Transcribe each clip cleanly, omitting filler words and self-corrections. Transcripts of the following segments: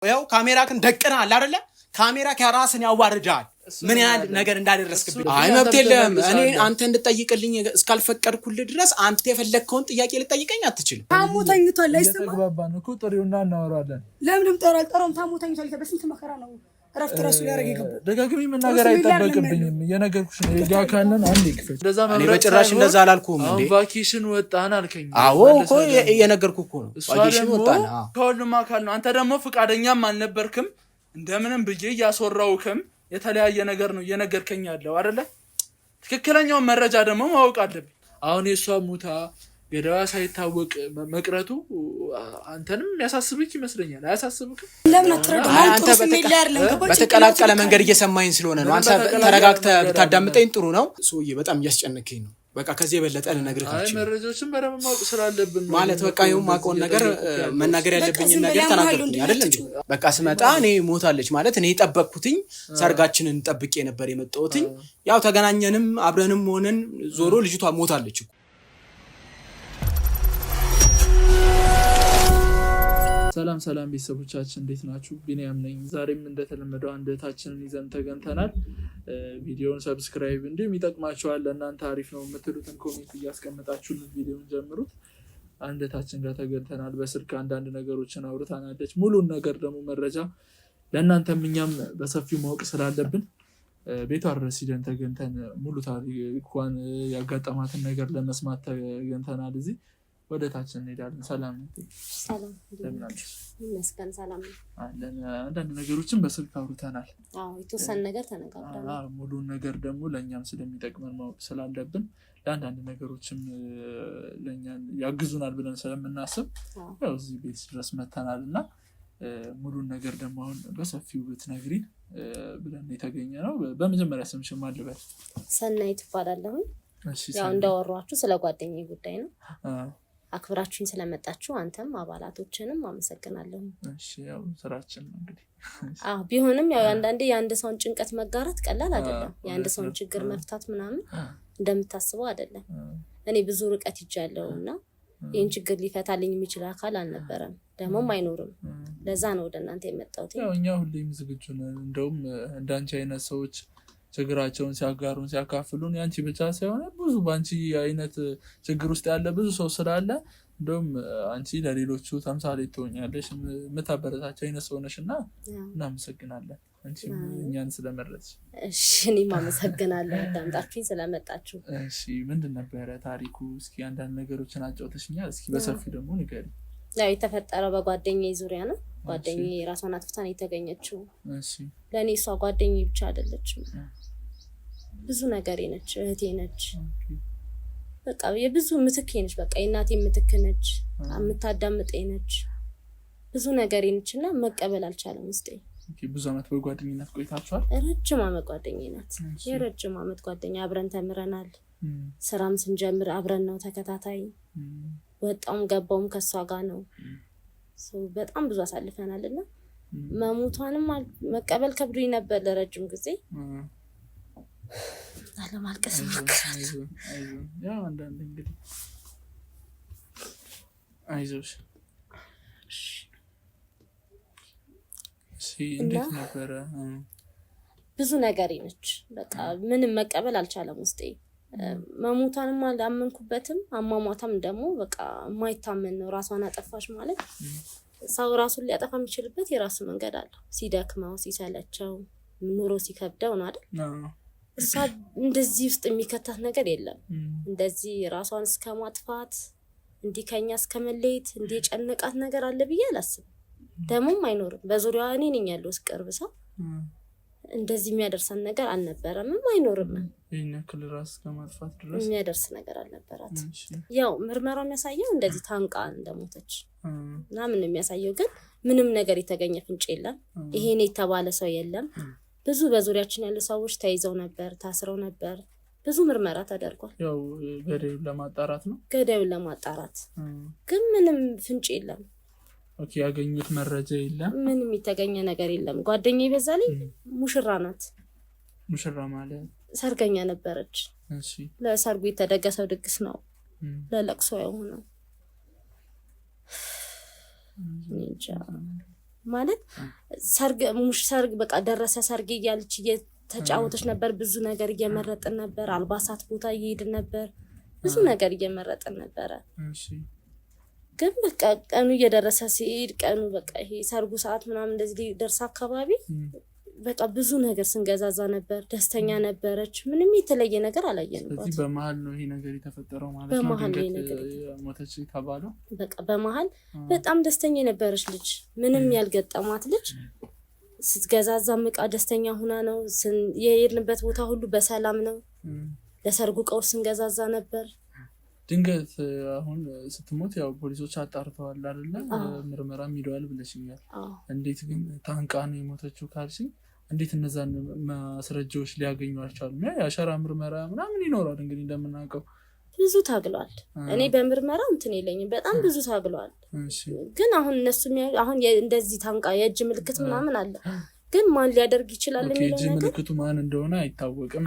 ያው ካሜራክን ደቅናል አይደለ? ካሜራ ከራስን ያዋርዳል። ምን ያህል ነገር እንዳደረስክብኝ። አይ መብት የለም። እኔ አንተ እንድጠይቅልኝ እስካልፈቀድኩልህ ድረስ አንተ የፈለግከውን ጥያቄ ልጠይቀኝ አትችልም። ታሞ ተኝቷል። አይሰማም። ተግባባን እኮ ጥሪውና እናወራለን። ለምንም ጠራልጠራም ታሞ ተኝቷል። በስንት መከራ ነው ረፍት ራሱ ሊያረግ ይገባል። ደጋግሚ መናገር አይጠበቅብኝም። የነገርኩሽ ነው የጋካነን አንድ ይክፈት። እኔ በጭራሽ እንደዛ አላልኩም እንዴ። ቫኬሽን ወጣን አልከኝ። አዎ እኮ የነገርኩህ እኮ ነው። ቫኬሽን ወጣን። ከሁሉም አካል ነው። አንተ ደግሞ ፍቃደኛም አልነበርክም። እንደምንም ብዬ እያስወራውክም የተለያየ ነገር ነው እየነገርከኝ ያለው አይደለ? ትክክለኛውን መረጃ ደግሞ ማወቅ አለብኝ። አሁን የሷ ሙታ ገዳዋ ሳይታወቅ መቅረቱ አንተንም ያሳስብክ ይመስለኛል። አያሳስብክም? ለምን አትረዳም? አንተ በተቀላቀለ መንገድ እየሰማኸኝ ስለሆነ ነው። አንተ ተረጋግተህ ብታዳምጠኝ ጥሩ ነው። ሶዬ በጣም እያስጨነከኝ ነው። በቃ ከዚህ የበለጠ ልነግርህ አልችልም። መረጃዎችን በደንብ ማወቅ ስላለብን ማለት በቃ ይኸው ማቆን ነገር መናገር ያለብኝን ነገር ተናገርኩኝ አይደል እንዴ? በቃ ስመጣ እኔ ሞታለች ማለት እኔ ጠበቅኩትኝ። ሰርጋችንን ጠብቄ ነበር የመጣሁትኝ። ያው ተገናኘንም አብረንም ሆነን ዞሮ ልጅቷ ሞታለች እኮ። ሰላም ቤተሰቦቻችን እንዴት ናችሁ? ቢኒያም ነኝ። ዛሬም እንደተለመደው አንድ እህታችንን ይዘን ተገኝተናል። ቪዲዮውን ሰብስክራይብ እንዲሁም ይጠቅማችኋል ለእናንተ አሪፍ ነው የምትሉትን ኮሜንት እያስቀመጣችሁልን ቪዲዮውን ጀምሩት። አንድ እህታችን ጋር ተገኝተናል። በስልክ አንዳንድ ነገሮችን አውርታናለች። ሙሉን ነገር ደግሞ መረጃ ለእናንተም እኛም በሰፊው ማወቅ ስላለብን ቤቷ ድረስ ሂደን ተገኝተን ሙሉ ታሪኳን ያጋጠማትን ነገር ለመስማት ተገኝተናል። እዚህ ወደ ታች እንሄዳለን። ሰላም ይመስገን። ሰላም አለን። አንዳንድ ነገሮችን በስልክ አውርተናል። የተወሰነ ነገር ተነጋግረናል። ሙሉን ነገር ደግሞ ለእኛም ስለሚጠቅመን ማወቅ ስላለብን ለአንዳንድ ነገሮችም ለእኛን ያግዙናል ብለን ስለምናስብ ያው እዚህ ቤት ድረስ መተናል እና ሙሉን ነገር ደግሞ አሁን በሰፊው ብትነግሪን ብለን የተገኘ ነው። በመጀመሪያ ስምሽን ማን ልበል? ሰናይት እባላለሁ። ያው እንዳወራችሁ ስለ ጓደኛዬ ጉዳይ ነው። አክብራችሁኝ ስለመጣችሁ አንተም አባላቶችንም አመሰግናለሁ። እሺ ያው ስራችን ነው እንግዲህ። ቢሆንም ያው አንዳንዴ የአንድ ሰውን ጭንቀት መጋራት ቀላል አይደለም። የአንድ ሰውን ችግር መፍታት ምናምን እንደምታስበው አይደለም። እኔ ብዙ ርቀት ይጃለውና ይህን ችግር ሊፈታልኝ የሚችል አካል አልነበረም፣ ደግሞም አይኖርም። ለዛ ነው ወደ እናንተ የመጣሁት። ያው እኛ ሁሌም ዝግጁ ነን። እንደውም እንዳንቺ አይነት ሰዎች ችግራቸውን ሲያጋሩን ሲያካፍሉን ያንቺ ብቻ ሳይሆን ብዙ ባንቺ አይነት ችግር ውስጥ ያለ ብዙ ሰው ስላለ እንደውም አንቺ ለሌሎቹ ተምሳሌት ትሆኛለሽ፣ የምታበረታቸው አይነት ሰው ነሽና እናመሰግናለን አንቺ እኛን ስለመረጥሽ። እሺ እኔም አመሰግናለሁ አዳምጣችሁኝ ስለመጣችሁ። እሺ ምንድን ነበረ ታሪኩ? እስኪ አንዳንድ ነገሮችን አጫውተሽኛል። እስኪ በሰፊው ደግሞ ንገሪኝ። ያው የተፈጠረው በጓደኛዬ ዙሪያ ነው። ጓደኛዬ ራሷን አጥፍታ ነው የተገኘችው። እሺ ለኔ እሷ ጓደኛዬ ብቻ አይደለችም፣ ብዙ ነገሬ ነች፣ እህቴ ነች። በቃ የብዙ ምትኬ ነች። በቃ የእናቴ ምትክ ነች፣ የምታዳምጠኝ ነች፣ ብዙ ነገሬ ነችና መቀበል አልቻለም ውስጤ። ብዙ አመት በጓደኝነት ቆይታችኋል? ረጅም አመት ጓደኛዬ ናት። የረጅም አመት ጓደኛ፣ አብረን ተምረናል። ስራም ስንጀምር አብረን ነው ተከታታይ። ወጣውም ገባውም ከሷ ጋር ነው። በጣም ብዙ አሳልፈናልና መሞቷንም መቀበል ከብዶኝ ነበር ለረጅም ጊዜ። አለማልቀስ ሞክራለሁ። ያው አንዳንዴ እንግዲህ አይዞሽ። እንዴት ነበረ? ብዙ ነገር ነች። በቃ ምንም መቀበል አልቻለም ውስጤ። መሞቷንም አላመንኩበትም። አሟሟታም ደግሞ በቃ የማይታመን ነው። ራሷን አጠፋሽ ማለት ሰው ራሱን ሊያጠፋ የሚችልበት የራሱ መንገድ አለው። ሲደክመው፣ ሲሰለቸው፣ ኑሮ ሲከብደው ነው አይደል? እሷ እንደዚህ ውስጥ የሚከታት ነገር የለም። እንደዚህ ራሷን እስከ ማጥፋት እንዲህ ከኛ እስከ መለየት እንዲህ የጨነቃት ነገር አለ ብዬ አላስብም። ደግሞም አይኖርም። በዙሪያዋ እኔ ነኝ ያለው ቅርብ ሰው። እንደዚህ የሚያደርሰን ነገር አልነበረም፣ አይኖርም። ይሄን ያክል ራስ ከማጥፋት ድረስ የሚያደርስ ነገር አልነበራት። ያው ምርመራው የሚያሳየው እንደዚህ ታንቃ እንደሞተች እና ምን የሚያሳየው ግን ምንም ነገር የተገኘ ፍንጭ የለም። ይሄን የተባለ ሰው የለም። ብዙ በዙሪያችን ያሉ ሰዎች ተይዘው ነበር፣ ታስረው ነበር። ብዙ ምርመራ ተደርጓል። ያው ገዳዩን ለማጣራት ነው። ገዳዩን ለማጣራት ግን ምንም ፍንጭ የለም። ኦኬ፣ ያገኙት መረጃ የለም። ምንም የተገኘ ነገር የለም። ጓደኛዬ በዛልኝ ሙሽራ ናት። ሙሽራ ማለት ሰርገኛ ነበረች። እሺ፣ ለሰርጉ የተደገሰው ድግስ ነው ለለቅሶ የሆነው። እንጃ ማለት ሰርግ በቃ ደረሰ ሰርግ እያለች እየተጫወተች ነበር። ብዙ ነገር እየመረጥን ነበር። አልባሳት ቦታ እየሄድን ነበር። ብዙ ነገር እየመረጥን ነበረ። ግን በቃ ቀኑ እየደረሰ ሲሄድ ቀኑ በቃ ይሄ ሰርጉ ሰዓት ምናምን እንደዚህ ደርሳ አካባቢ በቃ ብዙ ነገር ስንገዛዛ ነበር። ደስተኛ ነበረች። ምንም የተለየ ነገር አላየንም። ስለዚህ በመሀል ነው ይሄ ነገር የተፈጠረው ማለት ነው። በመሀል ነው ነገር ሞተች ተባለው። በቃ በመሀል በጣም ደስተኛ የነበረች ልጅ፣ ምንም ያልገጠማት ልጅ ስትገዛዛም እቃ ደስተኛ ሆና ነው። የሄድንበት ቦታ ሁሉ በሰላም ነው። ለሰርጉ እቃዎች ስንገዛዛ ነበር። ድንገት አሁን ስትሞት ያው ፖሊሶች አጣርተዋል አይደለ? ምርመራ ሄደዋል ብለሽኛል። እንዴት ግን ታንቃ ነው የሞተችው ካልሽኝ እንዴት እነዛን ማስረጃዎች ሊያገኙ አልቻሉም? የአሻራ ምርመራ ምናምን ይኖራል እንግዲህ እንደምናውቀው። ብዙ ታግሏል። እኔ በምርመራ እንትን የለኝም። በጣም ብዙ ታግሏል። ግን አሁን እነሱ አሁን እንደዚህ ታንቃ የእጅ ምልክት ምናምን አለ። ግን ማን ሊያደርግ ይችላል የሚለው ነገር ምልክቱ ማን እንደሆነ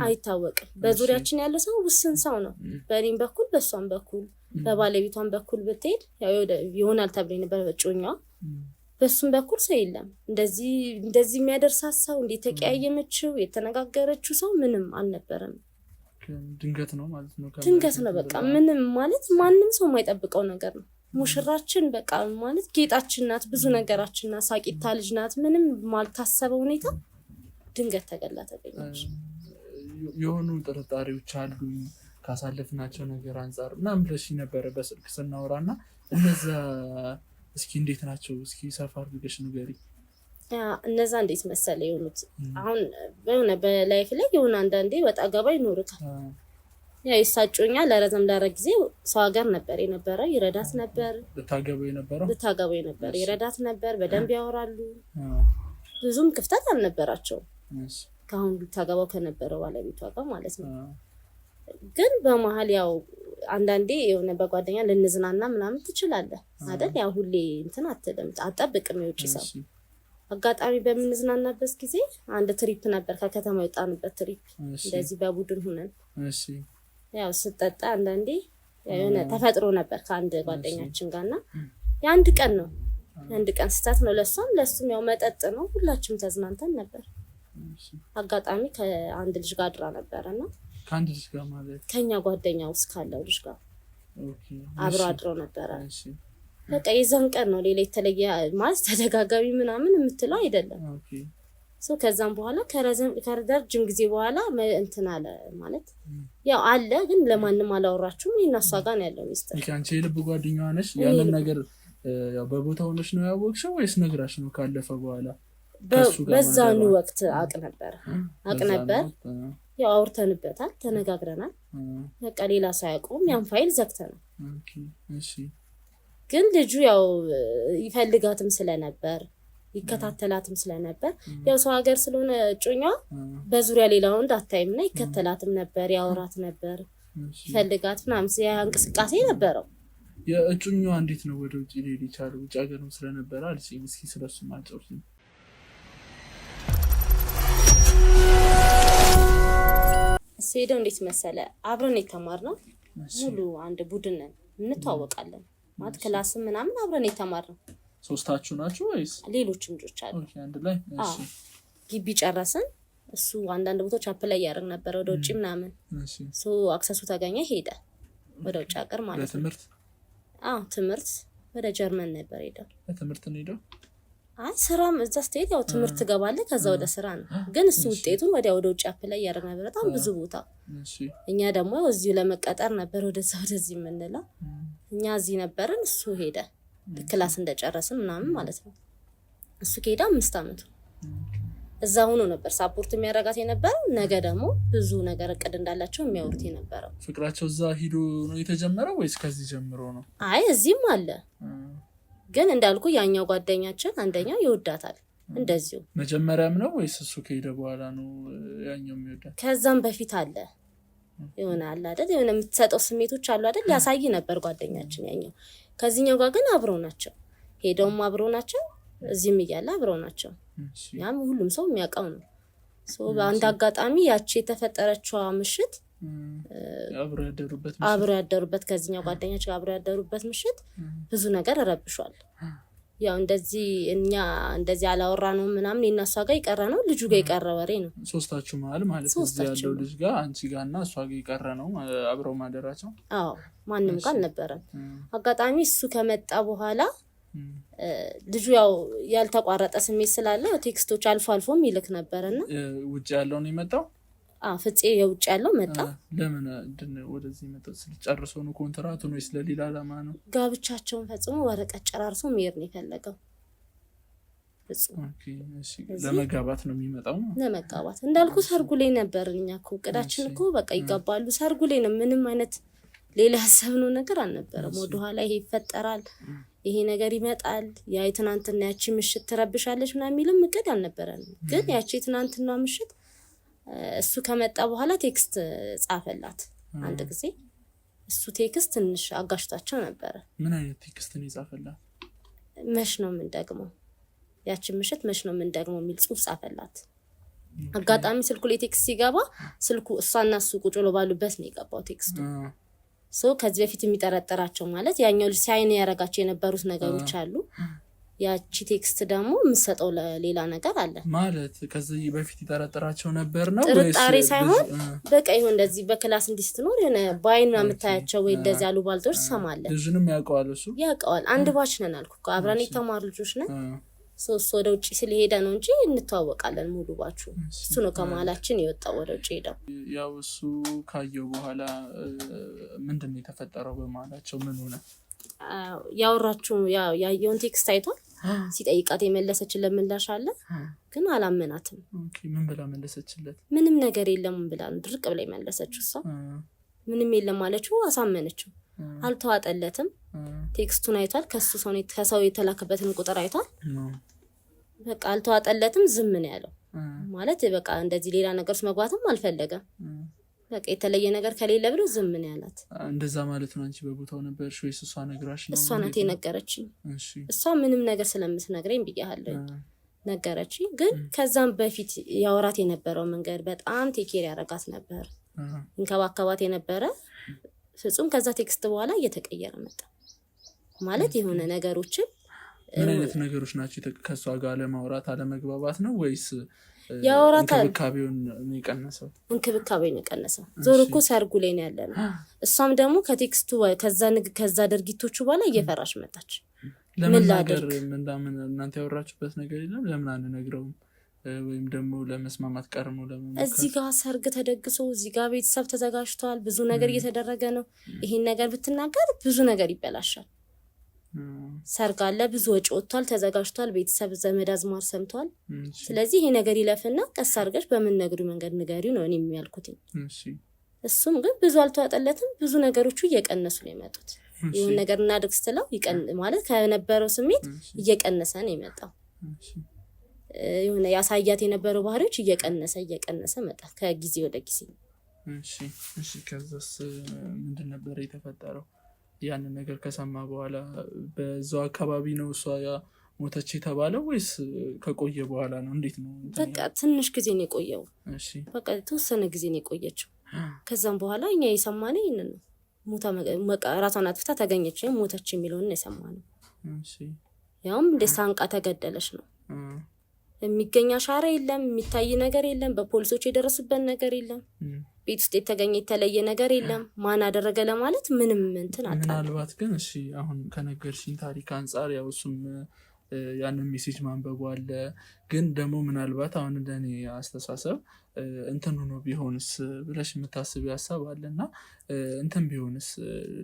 አይታወቅም። በዙሪያችን ያለ ሰው ውስን ሰው ነው። በእኔም በኩል በሷም በኩል በባለቤቷም በኩል ብትሄድ ያው ይሆናል ተብሎ ነበር በጮኛው። በሱም በኩል ሰው የለም። እንደዚህ የሚያደርሳት ሰው እንዴ ተቀያየመችው የተነጋገረችው ሰው ምንም አልነበረም። ድንገት ነው ማለት ነው። ድንገት ነው በቃ ምንም ማለት ማንም ሰው የማይጠብቀው ነገር ነው። ሙሽራችን በቃ ማለት ጌጣችን ናት፣ ብዙ ነገራችን ናት፣ ሳቂታ ልጅ ናት። ምንም ማልታሰበ ሁኔታ ድንገት ተገላ ተገኘች። የሆኑ ጥርጣሬዎች አሉ ካሳለፍናቸው ነገር አንፃር ምናምን ብለሽ ነበረ በስልክ ስናወራና እነዛ እስኪ እንዴት ናቸው? እስኪ ሰፋ አድርገሽ ንገሪ። እነዛ እንዴት መሰለ የሆኑት አሁን በሆነ በላይፍ ላይ የሆነ አንዳንዴ ወጣ ገባ ይኖርካል። ያ ይሳጮኛ ለረዘም ላረ ጊዜ ሰው ሀገር ነበር የነበረው። ይረዳት ነበር። ልታገበው ነበር ይረዳት ነበር። በደንብ ያወራሉ። ብዙም ክፍተት አልነበራቸውም ከአሁን ልታገባው ከነበረው ባለቤቷ ጋር ማለት ነው። ግን በመሀል ያው አንዳንዴ የሆነ በጓደኛ ልንዝናና ምናምን ትችላለህ አይደል? ያው ሁሌ እንትን አትጠብቅም የውጭ ሰው። አጋጣሚ በምንዝናናበት ጊዜ አንድ ትሪፕ ነበር፣ ከከተማ የወጣንበት ትሪፕ እንደዚህ በቡድን ሆነን ያው ስጠጣ አንዳንዴ የሆነ ተፈጥሮ ነበር ከአንድ ጓደኛችን ጋርና የአንድ ቀን ነው አንድ ቀን ስታት ነው ለሱም ያው መጠጥ ነው። ሁላችንም ተዝናንተን ነበር። አጋጣሚ ከአንድ ልጅ ጋር አድራ ነበርና ከአንድ ልጅ ጋር ማለት ከኛ ጓደኛ ውስጥ ካለው ልጅ ጋር አብሮ አድሮ ነበር። በቃ የዛን ቀን ነው ሌላ የተለየ ማለት ተደጋጋሚ ምናምን የምትለው አይደለም። ከዛም በኋላ ከረጅም ጊዜ በኋላ እንትን አለ ማለት ያው አለ፣ ግን ለማንም አላወራችሁም። ይናሷ ጋር ነው ያለው ሚስጥር። አንቺ የልብ ጓደኛዋ ነሽ። ያንን ነገር ያው በቦታው ነሽ ነው ያወቅሽው ወይስ ነግራሽ ነው ካለፈ በኋላ? በዛኑ ወቅት አቅ ነበር ያው አውርተንበታል፣ ተነጋግረናል። በቃ ሌላ ሳያውቀውም ያን ፋይል ዘግተናል። ግን ልጁ ያው ይፈልጋትም ስለነበር ይከታተላትም ስለነበር ያው ሰው ሀገር ስለሆነ እጮኛ በዙሪያ ሌላ ወንድ አታይምና ይከተላትም ነበር፣ ያወራት ነበር፣ ይፈልጋት ምናምን ያ እንቅስቃሴ ነበረው። የእጮኛዋ እንዴት ነው ወደ ውጭ ሊሄድ የቻለው? ውጭ ሀገርም ስለነበረ አልሽኝ። እስኪ ስለሱ ማጫወት ነው። ሄደው እንዴት መሰለ አብረን የተማርነው ሙሉ አንድ ቡድን ነን፣ እንተዋወቃለን ማለት ክላስም ምናምን አብረን የተማርነው። ሶስታችሁ ናችሁ ወይስ ሌሎችም ልጆች አሉ? አንድ ላይ ግቢ ጨረስን። እሱ አንዳንድ ቦታዎች አፕላይ ያደርግ ነበር ወደ ውጭ ምናምን። አክሰሱ ተገኘ፣ ሄደ ወደ ውጭ ሀገር ማለት ነው። ትምህርት ወደ ጀርመን ነበር ሄደው። ለትምህርት ነው ሄደው? ስራም እዛ ስትሄድ ያው ትምህርት ትገባለህ፣ ከዛ ወደ ስራ ነው። ግን እሱ ውጤቱን ወደ ውጭ አፕላይ ያደርግ ነበር በጣም ብዙ ቦታ። እኛ ደግሞ እዚሁ ለመቀጠር ነበር ወደዚህ የምንለው። እኛ እዚህ ነበርን፣ እሱ ሄደ ክላስ እንደጨረስን ምናምን ማለት ነው። እሱ ከሄደ 5 አመቱ እዛ ሆኖ ነበር ሳፖርት የሚያረጋት የነበረው። ነገ ደግሞ ብዙ ነገር እቅድ እንዳላቸው የሚያወሩት የነበረው። ፍቅራቸው እዛ ሂዶ ነው የተጀመረው ወይስ ከዚህ ጀምሮ ነው? እዚህም አለ። ግን እንዳልኩ ያኛው ጓደኛችን አንደኛው ይወዳታል እንደዚሁ። መጀመሪያም ነው ወይስ እሱ ከሄደ በኋላ ነው ያኛው የሚወዳት? ከዛም በፊት አለ ይሆናል አይደል? የሆነ የምትሰጠው ስሜቶች አሉ አይደል? ያሳይ ነበር ጓደኛችን ያኛው። ከዚህኛው ጋር ግን አብረው ናቸው፣ ሄደውም አብረው ናቸው፣ እዚህም እያለ አብረው ናቸው። ያም ሁሉም ሰው የሚያውቀው ነው። በአንድ አጋጣሚ ያቺ የተፈጠረችዋ ምሽት አብረው ያደሩበት ከዚህኛው ጓደኛችን ጋር አብረው ያደሩበት ምሽት ብዙ ነገር ረብሿል። ያው እንደዚህ እኛ እንደዚህ አላወራ ነው ምናምን የናሷ ጋር ይቀረ ነው ልጁ ጋር ይቀረ ወሬ ነው ሶስታችሁ ማለት እዚህ ያለው ልጅ ጋር አንቺ ጋርና እሷ ጋር ይቀረ ነው አብረው ማደራቸው አዎ ማንንም ጋር አልነበረም አጋጣሚ እሱ ከመጣ በኋላ ልጁ ያው ያልተቋረጠ ስሜት ስላለ ቴክስቶች አልፎ አልፎም ይልክ ነበርና ውጭ ያለው ነው የመጣው ፍፄ የውጭ ያለው መጣ ለምን ወደዚህ መጣው ስለጨርሶ ነው ኮንትራቱ ነው ስለሌላ ዓላማ ነው ጋብቻቸውን ፈጽሞ ወረቀት ጨራርሶ መሄድ ነው የፈለገው ኦኬ እሺ ለመጋባት ነው የሚመጣው ለመጋባት እንዳልኩ ሰርጉ ላይ ነበር እኛ እኮ ቅዳችን እኮ በቃ ይጋባሉ ሰርጉ ላይ ነው ምንም አይነት ሌላ ያሰብነው ነገር አልነበረም ወደ ኋላ ይሄ ይፈጠራል ይሄ ነገር ይመጣል ያ የትናንትና ያቺ ምሽት ትረብሻለች ምናምን የሚልም እቅድ አልነበረንም ግን ያቺ የትናንትና ምሽት እሱ ከመጣ በኋላ ቴክስት ጻፈላት አንድ ጊዜ እሱ ቴክስት ትንሽ አጋሽታቸው ነበር ምን አይነት ቴክስት ነው የጻፈላት መሽ ነው ምን ደግሞ ያቺ ምሽት መሽ ነው ምን ደግሞ የሚል ጽሁፍ ጻፈላት አጋጣሚ ስልኩ ላይ ቴክስት ሲገባ ስልኩ እሷና እሱ ቁጭ ብለው ባሉበት ነው የገባው ቴክስቱ ከዚህ በፊት የሚጠረጠራቸው ማለት ያኛው ሲያይን ያረጋቸው የነበሩት ነገሮች አሉ ያቺ ቴክስት ደግሞ የምሰጠው ለሌላ ነገር አለ ማለት ከዚህ በፊት ይጠረጠራቸው ነበር ነው ወይስ ጥርጣሬ ሳይሆን በቃ ይሁን እንደዚህ በክላስ እንዲስትኖር የሆነ ባይና መታያቸው ወይ እንደዚህ አሉ ባልቶች ሰማለ ልጅንም ያውቀዋል እሱ ያውቀዋል አንድ ባች ነን አልኩ አብረን የተማሩ ልጆች ነን ሶስት ወደ ውጪ ስለሄደ ነው እንጂ እንተዋወቃለን ሙሉ ባቹ እሱ ነው ከመሀላችን የወጣው ወደ ውጪ ሄደው ያው እሱ ካየው በኋላ ምንድነው የተፈጠረው በመሀላቸው ምን ሆነ ያወራችሁ ያየውን ቴክስት አይቷል ሲጠይቃት የመለሰችለት ምላሽ አለ ግን አላመናትም ኦኬ ምን ብላ መለሰችለት ምንም ነገር የለም ብላ ድርቅ ብላ መለሰችው እሷ ምንም የለም ማለችው አሳመነችው አልተዋጠለትም ቴክስቱን አይቷል ከሰው የተላከበትን ቁጥር አይቷል በቃ አልተዋጠለትም ዝም ነው ያለው ማለት በቃ እንደዚህ ሌላ ነገር መግባትም አልፈለገም በቃ የተለየ ነገር ከሌለ ብሎ ዝም ነው ያላት እንደዛ ማለት ነው አንቺ በቦታው ነበርሽ ወይስ እሷ ነግራሽ ነው እሷ ናት የነገረችኝ እሷ ምንም ነገር ስለምትነግረኝ ብያለሁ ነገረችኝ ግን ከዛም በፊት ያወራት የነበረው መንገድ በጣም ቴኬር ያረጋት ነበር እንከባከባት የነበረ ፍጹም ከዛ ቴክስት በኋላ እየተቀየረ መጣ ማለት የሆነ ነገሮችን ምን አይነት ነገሮች ናቸው ከሷ ጋር ለማውራት አለመግባባት ነው ወይስ ያወራታል እንክብካቤውን የቀነሰው ዞርኮ ሰርጉ ላይ ነው ያለነው እሷም ደግሞ ከቴክስቱ ከዛ ድርጊቶቹ በኋላ እየፈራሽ መጣች ለምን ነገር ምንዳምን እናንተ ያወራችሁበት ነገር የለም ለምን አንነግረውም ወይም ደግሞ ለመስማማት ቀርሞ ለምን እዚህ ጋር ሰርግ ተደግሶ እዚህ ጋር ቤተሰብ ተዘጋጅቷል ብዙ ነገር እየተደረገ ነው ይሄን ነገር ብትናገር ብዙ ነገር ይበላሻል ሰርግ አለ ብዙ ወጪ ወጥቷል ተዘጋጅቷል ቤተሰብ ዘመድ አዝማር ሰምቷል ስለዚህ ይሄ ነገር ይለፍና ቀስ አድርገሽ በምን ነግሩ መንገድ ንገሪው ነው እኔ የሚያልኩት እሱም ግን ብዙ አልተዋጠለትም ብዙ ነገሮቹ እየቀነሱ ነው የመጡት ይሄን ነገር እናድርግ ስትለው ማለት ከነበረው ስሜት እየቀነሰ ነው የመጣው የሆነ ያሳያት የነበረው ባህሪዎች እየቀነሰ መጣ ከጊዜ ወደ ጊዜ እሺ ከዛስ ምንድን ነበር የተፈጠረው ያን ነገር ከሰማ በኋላ በዛው አካባቢ ነው እሷ ሞተች የተባለው ወይስ ከቆየ በኋላ ነው እንዴት ነው በቃ ትንሽ ጊዜ ነው የቆየው እሺ በቃ ተወሰነ ጊዜ ነው የቆየችው ከዛም በኋላ እኛ የሰማነው ይሄንን ነው ሞታ ራሷን አጥፍታ ተገኘች ሞተች የሚለውን ነው የሰማነው እሺ ያውም ደሳንቃ ተገደለች ነው የሚገኛ ሻራ የለም የሚታይ ነገር የለም በፖሊሶች የደረሱበት ነገር የለም ቤት ውስጥ የተገኘ የተለየ ነገር የለም ማን አደረገ ለማለት ምንም እንትን አጣ ምናልባት ግን እሺ አሁን ከነገርሽኝ ታሪክ አንፃር ያው እሱም ያንን ሜሴጅ ማንበቡ አለ ግን ደግሞ ምናልባት አሁን እንደኔ አስተሳሰብ እንትን ሆኖ ቢሆንስ ብለሽ የምታስብ ያሳብ አለና እንትን ቢሆንስ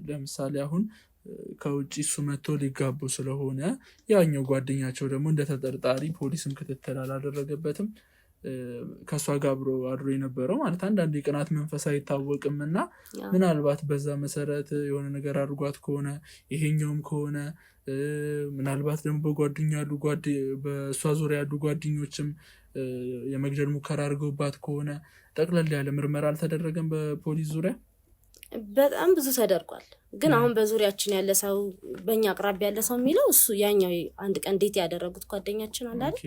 ለምሳሌ አሁን ከውጪ እሱ መጥቶ ሊጋቡ ስለሆነ ያኛው ጓደኛቸው ደግሞ እንደተጠርጣሪ ፖሊስም ክትትል አላደረገበትም ከሷ ጋር አብሮ አድሮ የነበረው ማለት አንዳንድ የቅናት መንፈስ አይታወቅምና ምናልባት በዛ መሰረት የሆነ ነገር አድርጓት ከሆነ ይሄኛውም ከሆነ ምናልባት ደግሞ በጓደኛ ያሉ በሷ ዙሪያ ያሉ ጓደኞችም የመግደል ሙከራ አድርገውባት ከሆነ ጠቅለል ያለ ምርመራ አልተደረገም በፖሊስ ዙሪያ በጣም ብዙ ተደርጓል ግን አሁን በዙሪያችን ያለ ሰው በእኛ አቅራቢ ያለ ሰው የሚለው እሱ ያኛው አንድ ቀን ዴት ያደረጉት ጓደኛችን አለ አይደል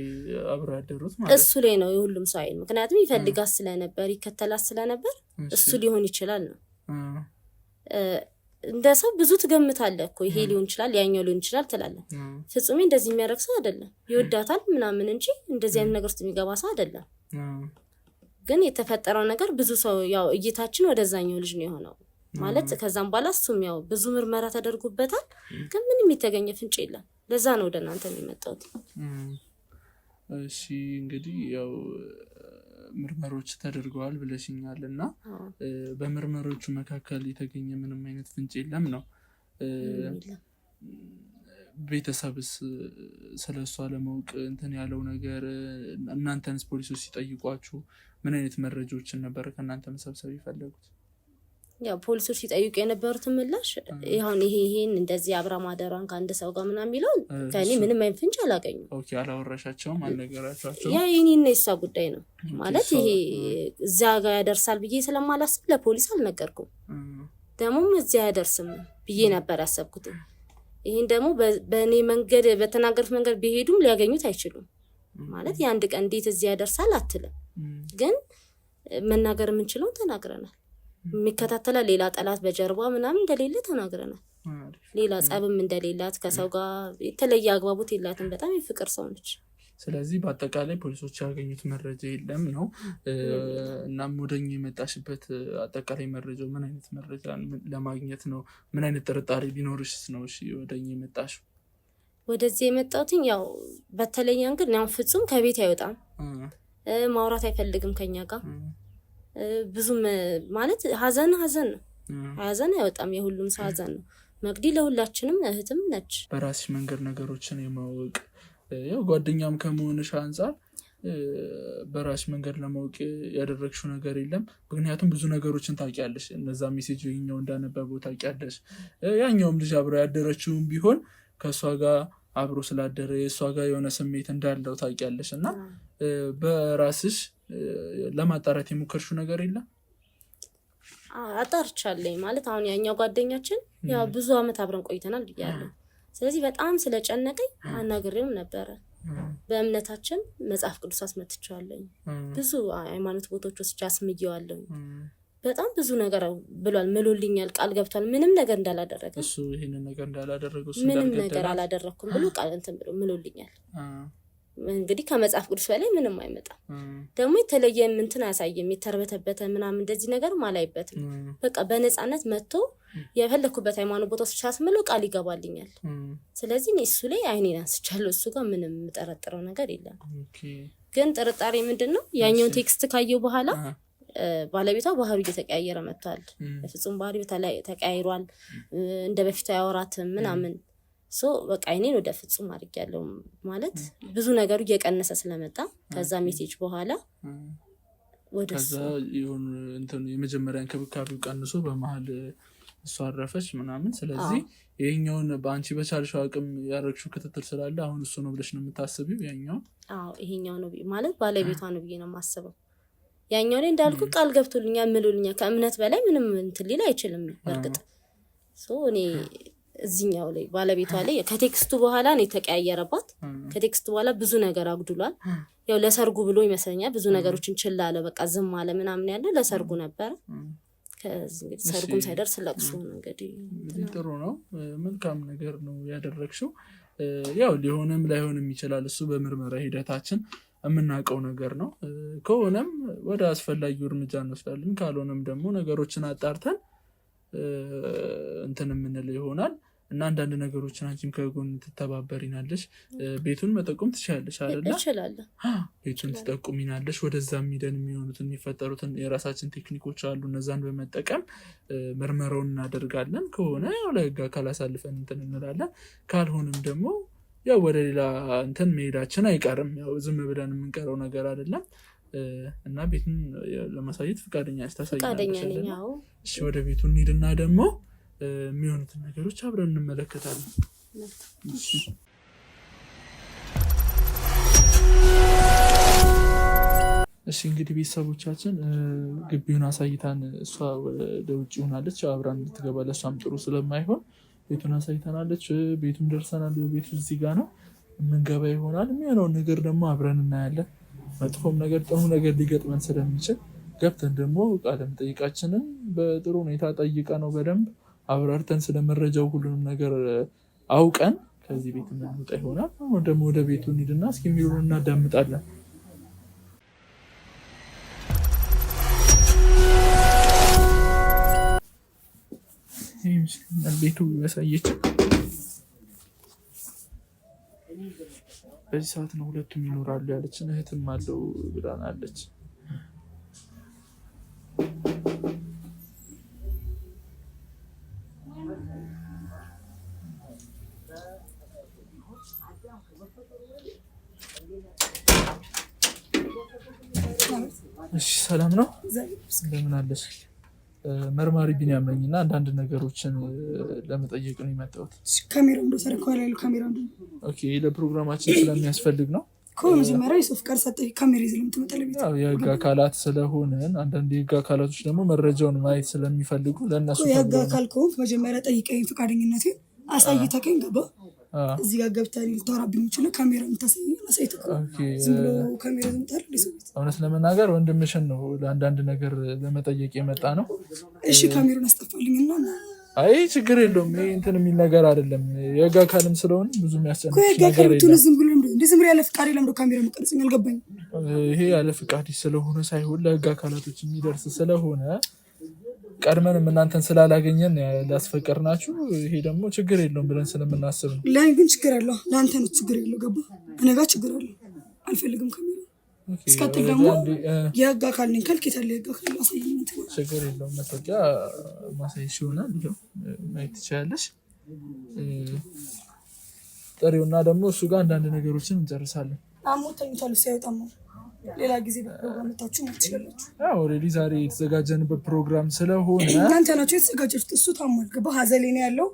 አብራ ያደሩት ማለት እሱ ላይ ነው የሁሉም ሰው አይል ምክንያቱም ይፈልጋት ስለነበር ይከተላት ስለነበር እሱ ሊሆን ይችላል ነው እንደ ሰው ብዙ ትገምታለህ እኮ ይሄ ሊሆን ይችላል ያኛው ሊሆን ይችላል ትላለህ። ፍጹሜ እንደዚህ የሚያደርግ ሰው አይደለም። ይወዳታል ምናምን እንጂ እንደዚህ አይነት ነገር ውስጥ የሚገባ ሰው አይደለም። ግን የተፈጠረው ነገር ብዙ ሰው ያው እይታችን ወደዛኛው ልጅ ነው የሆነው ማለት ከዛም በኋላ እሱም ያው ብዙ ምርመራ ተደርጎበታል። ግን ምንም የተገኘ ፍንጭ የለም። ለዛ ነው ወደ እናንተ የሚመጣው። እሺ እንግዲህ ያው ምርመሮች ተደርገዋል ብለሽኛል እና በምርመሮቹ መካከል የተገኘ ምንም አይነት ፍንጭ የለም ነው። ቤተሰብስ ስለሷ ለማወቅ እንትን ያለው ነገር እናንተንስ ፖሊሶች ሲጠይቋችሁ ምን አይነት መረጃዎችን ነበር ከእናንተ መሰብሰብ የፈለጉት? ያው ፖሊሶች ሲጠይቁ የነበሩት ምላሽ ይሁን ይሄን እንደዚህ አብራ ማደሯን ከአንድ ሰው ጋር ምናምን የሚለው ከኔ ምንም አይነት ፍንጭ አላገኙም። ኦኬ አላወራሻቸውም? አልነገራቸውም? ያ የኔና የሷ ጉዳይ ነው ማለት ይሄ እዚያ ጋር ያደርሳል ብዬ ስለማላስብ ለፖሊስ አልነገርኩም። ደግሞም እዚያ ያደርስም ብዬ ነበር ያሰብኩት። ይሄን ደግሞ በእኔ መንገድ በተናገሩት መንገድ ቢሄዱም ሊያገኙት አይችሉም ማለት የአንድ ቀን እንዴት እዚያ ያደርሳል አትልም። ግን መናገር የምንችለው ተናግረናል። የሚከታተላ ሌላ ጠላት በጀርባ ምናምን እንደሌለ ተናግረናል። ሌላ ጸብም እንደሌላት ከሰው ጋር የተለየ አግባቦት የላትም። በጣም የፍቅር ሰው ነች። ስለዚህ በአጠቃላይ ፖሊሶች ያገኙት መረጃ የለም ነው። እናም ወደኛ የመጣሽበት አጠቃላይ መረጃው ምን አይነት መረጃ ለማግኘት ነው? ምን አይነት ጥርጣሬ ሊኖርሽስ ነው እሺ ወደኛ የመጣሽው? ወደዚህ የመጣሁትኝ ያው በተለየ እንግዲህ ያው ፍጹም ከቤት አይወጣም፣ ማውራት አይፈልግም ከኛ ጋር ብዙም ማለት ሀዘን ነው። ሀዘን አይወጣም። የሁሉም ሰው ሀዘን ነው። መቅዲ ለሁላችንም እህትም ነች። በራስሽ መንገድ ነገሮችን የማወቅ ያው ጓደኛም ከመሆንሽ አንጻር በራስሽ መንገድ ለማወቅ ያደረግሽው ነገር የለም? ምክንያቱም ብዙ ነገሮችን ታውቂያለሽ። እነዛ ሜሴጅ ይኸኛው እንዳነበበው ታውቂያለሽ። ያኛውም ልጅ አብሮ ያደረችውም ቢሆን ከእሷ ጋር አብሮ ስላደረ የእሷ ጋር የሆነ ስሜት እንዳለው ታውቂያለሽ። እና በራስሽ ለማጣራት የሞከርሽው ነገር የለም? አጣርቻለኝ ማለት አሁን ያኛው ጓደኛችን ያው ብዙ አመት አብረን ቆይተናል ብያለሁ። ስለዚህ በጣም ስለጨነቀኝ አናግሬውም ነበረ። በእምነታችን መጽሐፍ ቅዱስ አስመትቼዋለሁ። ብዙ ሃይማኖት ቦታዎች ወስጄ አስምዬዋለሁ። በጣም ብዙ ነገር ብሏል፣ ምሎልኛል፣ ቃል ገብቷል። ምንም ነገር እንዳላደረገ እሱ ይሄንን ነገር እንዳላደረገ ምንም ነገር አላደረኩም ብሎ ቃል እንትን ብሎ ምሎልኛል። እንግዲህ ከመጽሐፍ ቅዱስ በላይ ምንም አይመጣም። ደግሞ የተለየ እንትን አያሳይም። የተርበተበተ ምናምን እንደዚህ ነገር ማላይበትም። በቃ በነፃነት መጥቶ የፈለኩበት ሃይማኖት ቦታዎች ሲያስምለው ቃል ይገባልኛል። ስለዚህ እኔ እሱ ላይ አይኔን አንስቻለሁ። እሱ ጋር ምንም የምጠረጥረው ነገር የለም። ግን ጥርጣሬ ምንድነው ያኛውን ቴክስት ካየው በኋላ ባለቤቷ ባህሪው እየተቀያየረ መጥቷል። በፍጹም ባህሪው ተቀያይሯል። እንደ በፊቱ አያወራትም ምናምን በቃ እኔን ወደ ፍጹም አድርጌያለሁ ማለት ብዙ ነገሩ እየቀነሰ ስለመጣ ከዛ ሜሴጅ በኋላ ከዛ ይሁን እንትን የመጀመሪያ እንክብካቤው ቀንሶ በመሀል እሷ አረፈች ምናምን። ስለዚህ ይሄኛውን በአንቺ በቻልሽው አቅም ያደረግሽው ክትትል ስላለ አሁን እሱ ነው ብለሽ ነው የምታስቢው? ያኛው ይሄኛው ነው ማለት ባለቤቷ ነው ብዬ ነው የማስበው። ያኛው ላይ እንዳልኩ ቃል ገብቶልኛል፣ ምሎልኛል። ከእምነት በላይ ምንም እንትን ሊል አይችልም። በርግጥ እኔ እዚህኛው ላይ ባለቤቷ ላይ ከቴክስቱ በኋላ ነው የተቀያየረባት። ከቴክስቱ በኋላ ብዙ ነገር አጉድሏል። ያው ለሰርጉ ብሎ ይመስለኛል ብዙ ነገሮችን ችላ አለ፣ በቃ ዝም አለ ምናምን ያለ ለሰርጉ ነበረ። ከዚህ እንግዲህ ሰርጉም ሳይደርስ ለቅሶ ነው። እንግዲህ ጥሩ ነው፣ መልካም ነገር ነው ያደረግሽው። ያው ሊሆንም ላይሆንም ይችላል። እሱ በምርመራ ሂደታችን የምናውቀው ነገር ነው። ከሆነም ወደ አስፈላጊው እርምጃ እንወስዳለን። ካልሆነም ደግሞ ነገሮችን አጣርተን እንትን የምንለው ይሆናል። እና አንዳንድ ነገሮችን አንቺም ከጎን ትተባበሪናለሽ። ቤቱን መጠቆም ትችላለሽ አይደለ? እችላለሁ። ቤቱን ትጠቁሚናለሽ። ወደዛ የሚደን የሚሆኑትን የሚፈጠሩትን የራሳችን ቴክኒኮች አሉ። እነዛን በመጠቀም ምርመራውን እናደርጋለን። ከሆነ ያው ለህግ አካል አሳልፈን እንትን እንላለን። ካልሆነም ደግሞ ያው ወደ ሌላ እንትን መሄዳችን አይቀርም። ያው ዝም ብለን የምንቀረው ነገር አይደለም። እና ቤቱን ለማሳየት ፈቃደኛ ነሽ? ታሳይናለሽ አይደለ? እሺ ወደ ቤቱ እንሂድና ደግሞ የሚሆኑትን ነገሮች አብረን እንመለከታለን። እሺ እንግዲህ ቤተሰቦቻችን ግቢውን አሳይታን እሷ ወደ ውጭ ሆናለች። አብራን እንድትገባ ለእሷም ጥሩ ስለማይሆን ቤቱን አሳይታናለች። ቤቱም ደርሰናል። ቤቱ እዚህ ጋር ነው፣ የምንገባ ይሆናል። የሚሆነውን ነገር ደግሞ አብረን እናያለን። መጥፎም ነገር ጥሩ ነገር ሊገጥመን ስለሚችል ገብተን ደግሞ ቃለ መጠይቃችንን በጥሩ ሁኔታ ጠይቀ ነው በደንብ አብራርተን ስለመረጃው ሁሉንም ነገር አውቀን ከዚህ ቤት የምንወጣ ይሆናል። ደግሞ ወደ ቤቱ እንሂድና እስኪ የሚሉን እናዳምጣለን። ቤቱ ያሳየች በዚህ ሰዓት ነው ሁለቱም ይኖራሉ ያለችን እህትም አለው ብላናለች። እሺ ሰላም ነው? እንደምን አለሽ? መርማሪ ቢኒያም ነኝ እና አንዳንድ ነገሮችን ለመጠየቅ ነው የመጣሁት። ካሜራው እንደሰራ ከኋላ ያለው ካሜራው እንደ ኦኬ፣ ለፕሮግራማችን ስለሚያስፈልግ ነው። ከመጀመሪያ የሶፍ ጋር ሰጠኝ ካሜራ ይዘህ ለምትመጣ ለቤት የህግ አካላት ስለሆነን አንዳንድ የህግ አካላቶች ደግሞ መረጃውን ማየት ስለሚፈልጉ ለእነሱ የህግ አካል ከሆንክ መጀመሪያ ጠይቀኝ፣ ፈቃደኝነቴን አሳይተኸኝ ገባ። እዚህ ጋር ገብተህ ልታወራብኝ የምችለው ካሜራ የምታሳየኝ አሳይተህ ዝም ብሎ ካሜራ ዝምጣል ሊሰውት። እውነት ለመናገር ወንድምሽን ነው ለአንዳንድ ነገር ለመጠየቅ የመጣ ነው። እሺ ካሜራውን አስጠፋልኝና አይ ችግር የለውም። ይሄ እንትን የሚል ነገር አይደለም። የህግ አካልም ስለሆነ ብዙ የሚያስጨንቅ ነገር የለም። ዝም ብሎ ያለ ፍቃድ ለምዶ ካሜራ መቀረጽኝ አልገባኝ። ይሄ ያለ ፍቃድ ስለሆነ ሳይሆን ለህግ አካላቶች የሚደርስ ስለሆነ ቀድመንም እናንተን ስላላገኘን ላስፈቀድናችሁ። ይሄ ደግሞ ችግር የለውም ብለን ስለምናስብ ነው። ለእኔ ግን ችግር አለው፣ ለአንተ ነው ችግር የለው። ገባ እኔ ጋር ችግር አለው። አልፈልግም ካሜራ። እስከትል ደግሞ የህግ አካል ነኝ ካልክ የታለ የህግ አካል አሳየኝ። ችግር የለውም። መታወቂያ ማሳየት ይሆናል። ይኸው ማየት ትችላለሽ። ጥሪውና ደግሞ እሱ ጋር አንዳንድ ነገሮችን እንጨርሳለን። አሞ ተኝቷል ሲያወጣም ሌላ ጊዜ በፕሮግራም መታችሁ ማለት ትችላላችሁ። ኦልሬዲ ዛሬ የተዘጋጀንበት ፕሮግራም ስለሆነ እናንተ ናችሁ የተዘጋጃችሁት። እሱ ታሟል። ገባ ሀዘን ላይ ነው ያለው።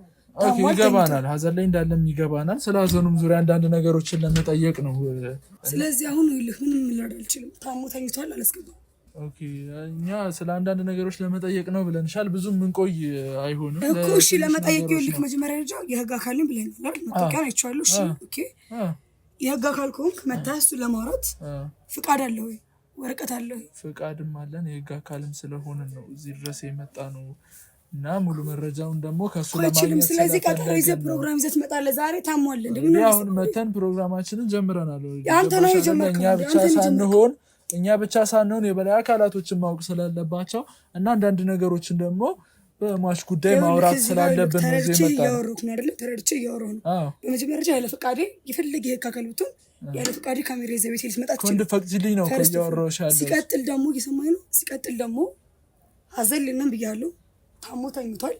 ይገባናል፣ ሀዘን ላይ እንዳለም ይገባናል። ስለ ሀዘኑም ዙሪያ አንዳንድ ነገሮችን ለመጠየቅ ነው። ስለዚህ አሁን ይልህ ምንም ልላድ አልችልም። ታሞ ተኝቷል፣ አላስገባም። ኦኬ፣ እኛ ስለ አንዳንድ ነገሮች ለመጠየቅ ነው ብለንሻል። ብዙም ምንቆይ አይሆንም እኮ። እሺ ለመጠየቅ ይልህ መጀመሪያ ደረጃ የህግ አካልን ብለኛል አይደል? መጠየቅ አይቻለሁ። እሺ ኦኬ፣ የህግ አካል ከሆንክ መተህ እሱን ለማውራት ፍቃድ አለ ወይ? ወረቀት አለ ወይ? ፍቃድም አለን። የህግ አካልም ስለሆነ ነው እዚህ ድረስ የመጣ ነው እና ሙሉ መረጃውን ደግሞ ከሱ ለማግኘት ስለዚህ ቀጠሮ ይዘህ ፕሮግራም ይዘህ ትመጣለህ። ዛሬ ታሟል። አሁን መተን ፕሮግራማችንን ጀምረናል። አንተ ነው የጀመርከው። እኛ ብቻ ሳንሆን የበላይ አካላቶችን ማወቅ ስላለባቸው እና አንዳንድ ነገሮችን ደግሞ በማሽ ጉዳይ ማውራት ስላለብን ነው እዚህ መጣ። ተረድቼ እያወራሁ ነው። በመጀመሪያ ያለ ፈቃዴ የፈለገ የህግ አካል ብትሆን ያለ ፈቃዴ ካሜራ ይዘህ ቤት ልትመጣ ትችላለህ። ኮንድ ፈቅጂልኝ ነው እያወራሁሽ ያለው። ሲቀጥል ደግሞ እየሰማኸኝ ነው። ሲቀጥል ደግሞ ሀዘን ልንም ብያለሁ። ታሞ ተኝቷል።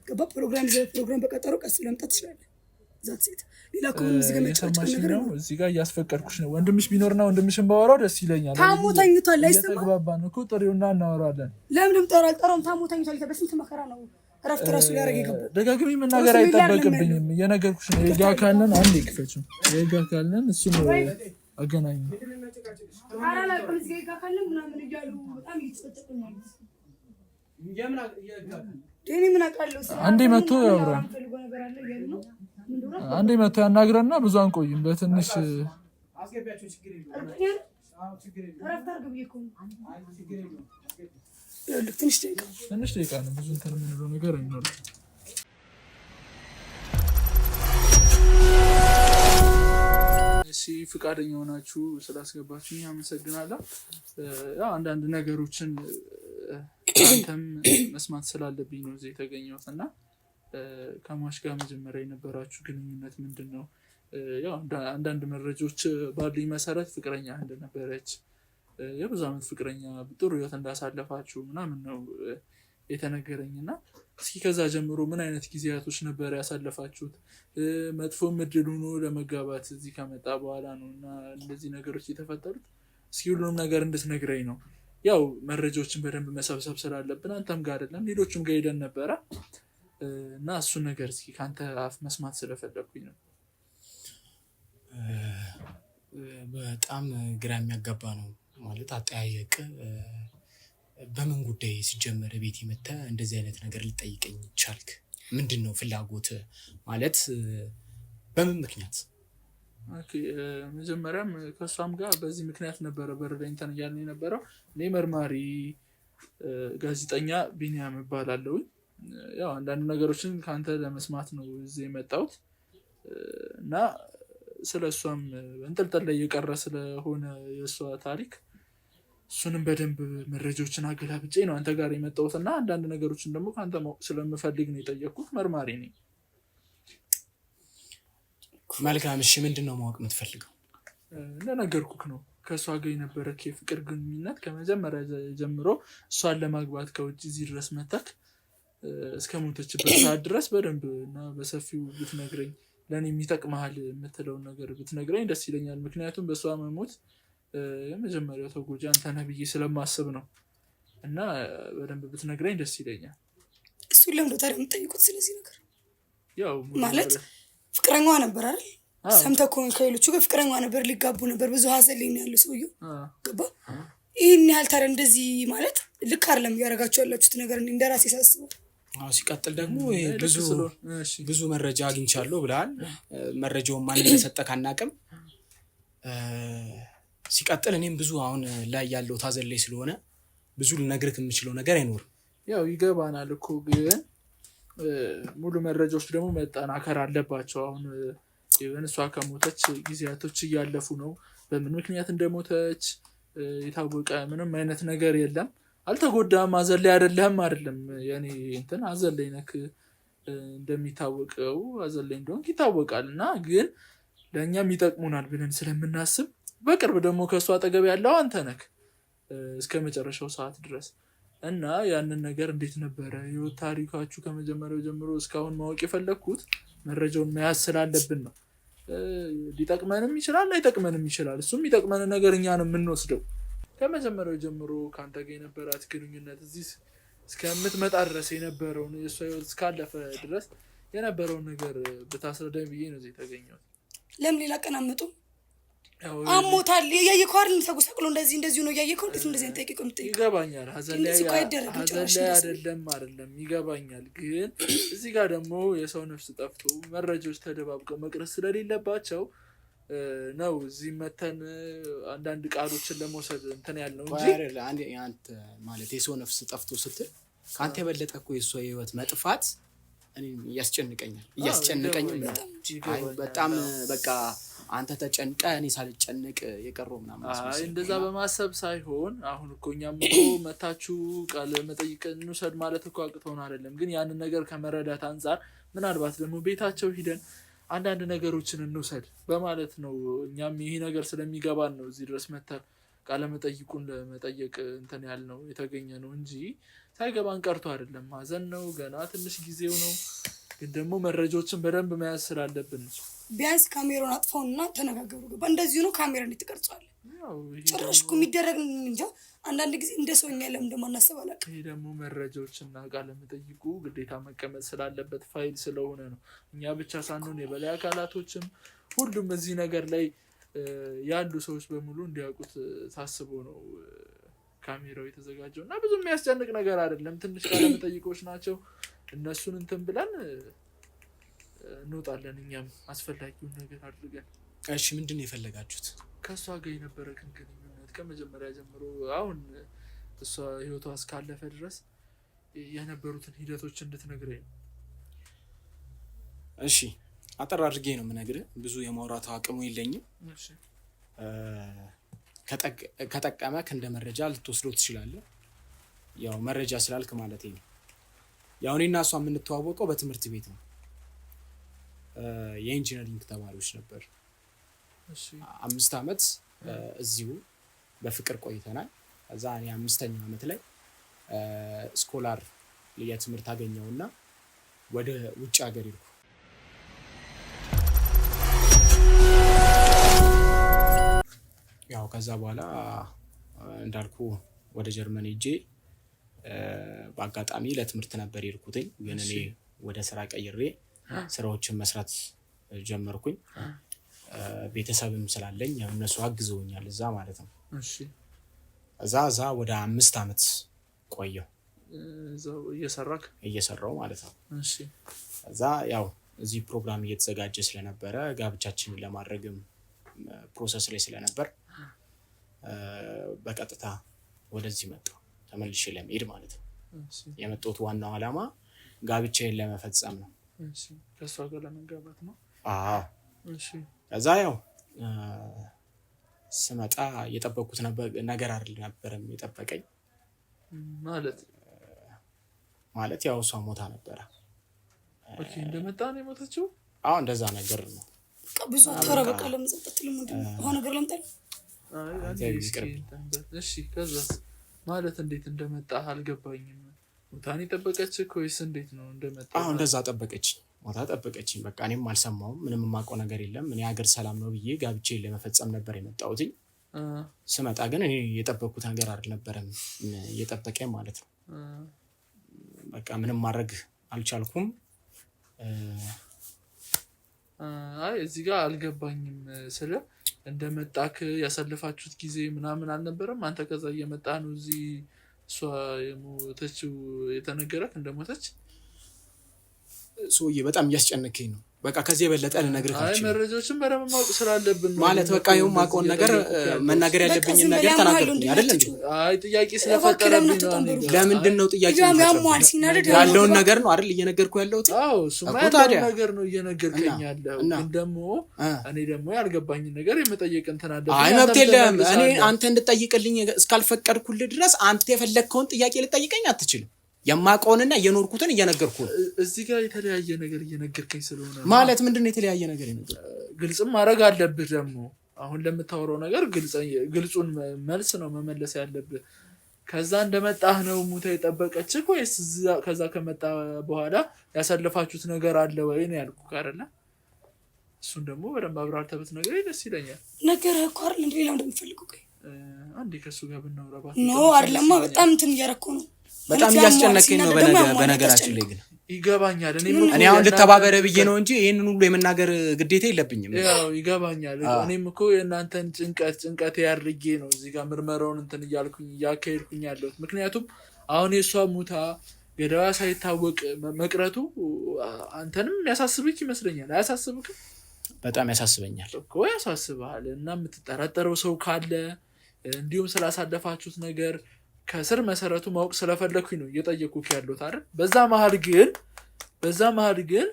ገባ ፕሮግራም ይዘህ ፕሮግራም በቀጠሮ ቀስ ለምጣት ትችላለህ። ዛት ሴት ሌላ ከሆነ እዚህ ጋር መጫወቻ ነገር ነው። እዚህ ጋር እያስፈቀድኩሽ ነው። ወንድምሽ ቢኖርና ወንድምሽን ባወራው ደስ ይለኛል። ታሞ ተኝቷል። አይሰማም። ተግባባን እኮ ጥሪውና እናወራለን። ለምን ጠራም? ታሞ ተኝቷል። በስንት መከራ ነው እረፍት ራሱ ሊያደርግ የገባው። ደጋግሜ መናገር አይጠበቅብኝም። እየነገርኩሽ ነው። የህግ አካልን አንዴ ክፈችው። የህግ አካልን እሱ ነው አገናኝ። አራላቀም እዚህ የህግ አካልን ምናምን እያሉ በጣም እየተጨቀጨቁኛል። እኔ ምን አውቃለሁ። አንዴ መጥቶ ያውራ። አንዴ መጥቶ ያናግረና ብዙ አንቆይም። በትንሽ ትንሽ ደቂቃ ነው። ብዙ እንትን የምንለው ነገር አይኖርም። እሺ ፍቃደኛ ሆናችሁ ስላስገባችሁ አመሰግናለሁ። ያው አንዳንድ ነገሮችን አንተም መስማት ስላለብኝ ነው እዚህ የተገኘሁት እና ከማሽ ጋር መጀመሪያ የነበራችሁ ግንኙነት ምንድን ነው? ያው አንዳንድ መረጃዎች ባሉኝ መሰረት ፍቅረኛ እንደነበረች የብዙ ዓመት ፍቅረኛ ጥሩ ህይወት እንዳሳለፋችሁ ምናምን ነው የተነገረኝ እና እስኪ ከዛ ጀምሮ ምን አይነት ጊዜያቶች ነበር ያሳለፋችሁት? መጥፎም እድል ሆኖ ለመጋባት እዚህ ከመጣ በኋላ ነው እና እንደዚህ ነገሮች የተፈጠሩት። እስኪ ሁሉንም ነገር እንድትነግረኝ ነው። ያው መረጃዎችን በደንብ መሰብሰብ ስላለብን አንተም ጋር አይደለም ሌሎችም ጋር ሄደን ነበረ እና እሱን ነገር እስኪ ከአንተ አፍ መስማት ስለፈለግኩኝ ነው። በጣም ግራ የሚያጋባ ነው ማለት አጠያየቅ። በምን ጉዳይ ሲጀመር ቤት የመጣ እንደዚህ አይነት ነገር ልጠይቀኝ ቻልክ? ምንድን ነው ፍላጎት ማለት በምን ምክንያት? ኦኬ መጀመሪያም ከሷም ጋር በዚህ ምክንያት ነበረ በረዳኝተን እያልን የነበረው። እኔ መርማሪ ጋዜጠኛ ቢኒያም እባላለሁ ያው አንዳንድ ነገሮችን ከአንተ ለመስማት ነው እዚህ የመጣሁት እና ስለሷም እንጥልጥል ላይ የቀረ ስለሆነ የእሷ ታሪክ እሱንም በደንብ መረጃዎችን አገላብጬ ነው አንተ ጋር የመጣሁት እና አንዳንድ ነገሮችን ደግሞ ከአንተ ማወቅ ስለምፈልግ ነው የጠየቅኩት። መርማሪ ነኝ። መልካም። እሺ ምንድነው ማወቅ የምትፈልገው? እንደነገርኩህ ነው ከእሷ ጋር የነበረ የፍቅር ግንኙነት ከመጀመሪያ ጀምሮ እሷን ለማግባት ከውጭ እዚህ ድረስ መጣክ እስከ ሞተችበት ሰዓት ድረስ በደንብ እና በሰፊው ብትነግረኝ፣ ለእኔ የሚጠቅመሃል የምትለውን ነገር ብትነግረኝ ደስ ይለኛል። ምክንያቱም በእሷ መሞት የመጀመሪያው ተጎጂ አንተ ነህ ብዬ ስለማስብ ነው እና በደንብ ብትነግረኝ ደስ ይለኛል። እሱን ለምዶ ታዲያ የምትጠይቁት ስለዚህ ነገር? ያው ማለት ፍቅረኛዋ ነበር አይደል? ሰምተህ ከሆነ ከሌሎቹ ጋር ፍቅረኛዋ ነበር፣ ሊጋቡ ነበር። ብዙ ሀዘን ላይ ነው ያለው ሰውየው። ገባ? ይህን ያህል ታዲያ እንደዚህ ማለት ልክ አይደለም እያደረጋችሁ ያላችሁት ነገር እንደራሴ ሳስበው። ሲቀጥል ደግሞ ብዙ መረጃ አግኝቻለሁ ብለሃል። መረጃውን ማን እንደሰጠህ አናውቅም። ሲቀጥል እኔም ብዙ አሁን ላይ ያለው ሀዘን ላይ ስለሆነ ብዙ ልነግርህ የምችለው ነገር አይኖርም። ያው ይገባናል እኮ ግን ሙሉ መረጃዎች ደግሞ መጠናከር አለባቸው። አሁን እሷ ከሞተች ጊዜያቶች እያለፉ ነው። በምን ምክንያት እንደሞተች የታወቀ ምንም አይነት ነገር የለም። አልተጎዳም፣ ሀዘን ላይ አይደለም የኔ እንትን ሀዘን ላይ ነክ እንደሚታወቀው ሀዘን ላይ እንደሆንክ ይታወቃል። እና ግን ለእኛም ይጠቅሙናል ብለን ስለምናስብ በቅርብ ደግሞ ከእሷ አጠገብ ያለው አንተ ነክ እስከ መጨረሻው ሰዓት ድረስ እና ያንን ነገር እንዴት ነበረ ህይወት ታሪካችሁ ከመጀመሪያው ጀምሮ እስካሁን ማወቅ የፈለግኩት መረጃውን መያዝ ስላለብን ነው። ሊጠቅመንም ይችላል ላይጠቅመንም ይችላል። እሱም ይጠቅመንን ነገር እኛ ነው የምንወስደው። ከመጀመሪያው ጀምሮ ከአንተ ጋር የነበራት ግንኙነት እዚህ እስከምትመጣ ድረስ የነበረውን የእሷ ህይወት እስካለፈ ድረስ የነበረውን ነገር ብታስረዳኝ ብዬ ነው እዚህ የተገኘሁት። ለምን ሌላ ቀን አመጡ? አሞታል እያየከው አይደል? ተጎሳቅሎ እንደዚህ ነው እያየከው። እንዴት እንደዚህ እንጠይቀው? ይገባኛል። ሀዘን ላይ አይደለም ይገባኛል። ግን እዚህ ጋር ደግሞ የሰው ነፍስ ጠፍቶ መረጃዎች ተደባብቀው መቅረት ስለሌለባቸው ነው እዚህ መተን አንዳንድ ቃሎችን ለመውሰድ እንትን ያልነው እንጂ አንተ ማለት የሰው ነፍስ ጠፍቶ ስትል ከአንተ የበለጠ እኮ የእሷ ህይወት መጥፋት እያስጨንቀኝም ነው በጣም በቃ አንተ ተጨንቀ እኔ ሳልጨነቅ የቀረው ምናምን እንደዛ በማሰብ ሳይሆን አሁን እኮ እኛም እኮ መታችሁ ቃል መጠይቅ እንውሰድ ማለት እኮ አቅቶን አይደለም። ግን ያንን ነገር ከመረዳት አንጻር ምናልባት ደግሞ ቤታቸው ሂደን አንዳንድ ነገሮችን እንውሰድ በማለት ነው። እኛም ይሄ ነገር ስለሚገባን ነው እዚህ ድረስ መተን ቃለ መጠይቁን ለመጠየቅ እንትን ያልነው የተገኘ ነው እንጂ ሳይገባን ቀርቶ አይደለም። ሀዘን ነው፣ ገና ትንሽ ጊዜው ነው። ግን ደግሞ መረጃዎችን በደንብ መያዝ ስላለብን ቢያንስ ካሜራውን አጥፋውና ተነጋገሩ። ገባ? እንደዚሁ ነው ካሜራ እንዴት ትቀርጻለህ? ጭራሽ እኮ የሚደረግ እንጃ። አንዳንድ ጊዜ እንደ ሰውኛ ለምን እንደማናስብ አላውቅም። ይሄ ደግሞ መረጃዎችና ቃለ መጠይቁ ግዴታ መቀመጥ ስላለበት ፋይል ስለሆነ ነው። እኛ ብቻ ሳንሆን የበላይ አካላቶችም ሁሉም እዚህ ነገር ላይ ያሉ ሰዎች በሙሉ እንዲያውቁት ታስቦ ነው ካሜራው የተዘጋጀው እና ብዙ የሚያስጨንቅ ነገር አይደለም። ትንሽ ቃለ መጠይቆች ናቸው። እነሱን እንትን ብለን እንወጣለን። እኛም አስፈላጊውን ነገር አድርገን። እሺ ምንድነው የፈለጋችሁት? ከእሷ ጋር የነበረ ግንኙነት ከመጀመሪያ ጀምሮ አሁን እሷ ህይወቷ እስካለፈ ድረስ የነበሩትን ሂደቶች እንድትነግረኝ ነው። እሺ አጠር አድርጌ ነው የምነግርህ። ብዙ የማውራት አቅሙ የለኝም። ከጠቀመክ እንደ መረጃ ልትወስደው ትችላለህ። ያው መረጃ ስላልክ ማለት ነው። ያው እኔና እሷ የምንተዋወቀው በትምህርት ቤት ነው። የኢንጂነሪንግ ተማሪዎች ነበር። 5 ዓመት እዚሁ በፍቅር ቆይተናል። ከዛ እኔ 5ኛው ዓመት ላይ ስኮላር የትምህርት አገኘውና ወደ ውጭ ሀገር ሄድኩ። ያው ከዛ በኋላ እንዳልኩ ወደ ጀርመን ሄጄ በአጋጣሚ ለትምህርት ነበር የሄድኩትኝ። ግን እኔ ወደ ስራ ቀይሬ ስራዎችን መስራት ጀመርኩኝ። ቤተሰብም ስላለኝ እነሱ አግዘውኛል እዛ ማለት ነው። እዛ ወደ 5 ዓመት ቆየሁ እየሰራሁ ማለት ነው። እዛ ያው እዚህ ፕሮግራም እየተዘጋጀ ስለነበረ ጋብቻችንን ለማድረግም ፕሮሰስ ላይ ስለነበር በቀጥታ ወደዚህ መጣሁ፣ ተመልሼ ለመሄድ ማለት ነው። የመጣሁት ዋናው ዓላማ ጋብቻዬን ለመፈጸም ነው። እሺ ከሷ ጋር ለመጋባት ነው? አዎ። እሺ ከዛ ያው ስመጣ የጠበቅኩት ነገር አልነበረም የጠበቀኝ። ማለት ያው እሷ ሞታ ነበረ። ኦኬ እንደመጣ ነው የሞተችው? አዎ እንደዛ ነገር ነው። ብዙ አታወራ በቃ ለምጸጥት ለምንድን ነው ነገር ለምጣል? እሺ ከዛስ ማለት እንዴት እንደመጣ አልገባኝም። ሞታን የጠበቀችህ ወይስ እንዴት ነው እንደመጣ? አዎ እንደዛ ጠበቀችኝ፣ ሞታ ጠበቀችኝ። በቃ እኔም አልሰማሁም፣ ምንም የማውቀው ነገር የለም። እኔ ሀገር ሰላም ነው ብዬ ጋብቻዬን ለመፈጸም ነበር የመጣሁት። ስመጣ ግን እኔ የጠበቅኩት ነገር አልነበረም እየጠበቀኝ ማለት ነው። በቃ ምንም ማድረግ አልቻልኩም። አይ እዚህ ጋር አልገባኝም። ስለ እንደመጣክ ያሳለፋችሁት ጊዜ ምናምን አልነበረም? አንተ ከዛ እየመጣ ነው እዚህ እሷ የሞተችው የተነገረክ እንደሞተች? ሰውዬ በጣም እያስጨነቀኝ ነው። በቃ ከዚህ የበለጠ ልነግርህ አልችልም። መረጃዎችን በደንብ ማወቅ ስላለብን ማለት በቃ ይኸው ማውቀውን ነገር መናገር ያለብኝ ነገር ተናገርኩኝ አይደል እንዴ? አይ ጥያቄ ስለፈጠረብኝ ነው። ለምንድን ነው ጥያቄ ያለውን ነገር ነው አይደል እየነገርኩ ያለሁት? አዎ እሱማ ያለውን ነገር ነው እየነገርከኝ ያለው። ግን ደግሞ እኔ ደግሞ ያልገባኝን ነገር የመጠየቅ እንትን አለ። አይ መብት የለም። እኔ አንተ እንድጠይቅልኝ እስካልፈቀድኩልህ ድረስ አንተ የፈለግከውን ጥያቄ ልጠይቀኝ አትችልም። የማውቀውንና የኖርኩትን እየነገርኩ ነው። እዚህ ጋር የተለያየ ነገር እየነገርከኝ ስለሆነ ማለት ምንድነው የተለያየ ነገር የነገርኩ? ግልጽም ማድረግ አለብህ። ደግሞ አሁን ለምታወራው ነገር ግልጹን መልስ ነው መመለስ ያለብህ። ከዛ እንደመጣህ ነው ሙታ የጠበቀችህ ወይስ ከዛ ከመጣ በኋላ ያሳለፋችሁት ነገር አለ ወይ ነው ያልኩህ አይደለ? እሱን ደግሞ በደንብ አብራርተህ ብትነግረኝ ደስ ይለኛል። ነገርህ እኮ አይደል እንዴ? ሌላው እንደምፈልገው አንዴ ከሱ ጋር ብናወራ ነው አይደለማ? በጣም እንትን እያደረኩ ነው። በጣም እያስጨነቀኝ ነው። በነገራችን ላይ ግን ይገባኛል። እኔ አሁን ልተባበረ ብዬ ነው እንጂ ይሄንን ሁሉ የመናገር ግዴታ የለብኝም። ያው ይገባኛል። እኔም እኮ የእናንተን ጭንቀት ያድርጌ ነው እዚህ ጋር ምርመራውን እንትን እያካሄድኩኝ ያለሁት። ምክንያቱም አሁን የእሷ ሙታ ገዳዋ ሳይታወቅ መቅረቱ አንተንም ያሳስብክ ይመስለኛል። አያሳስብክም? በጣም ያሳስበኛል እኮ ያሳስብሃል። እና የምትጠራጠረው ሰው ካለ እንዲሁም ስላሳለፋችሁት ነገር ከስር መሰረቱ ማወቅ ስለፈለኩኝ ነው እየጠየኩህ ያለሁት አይደል? በዛ መሀል ግን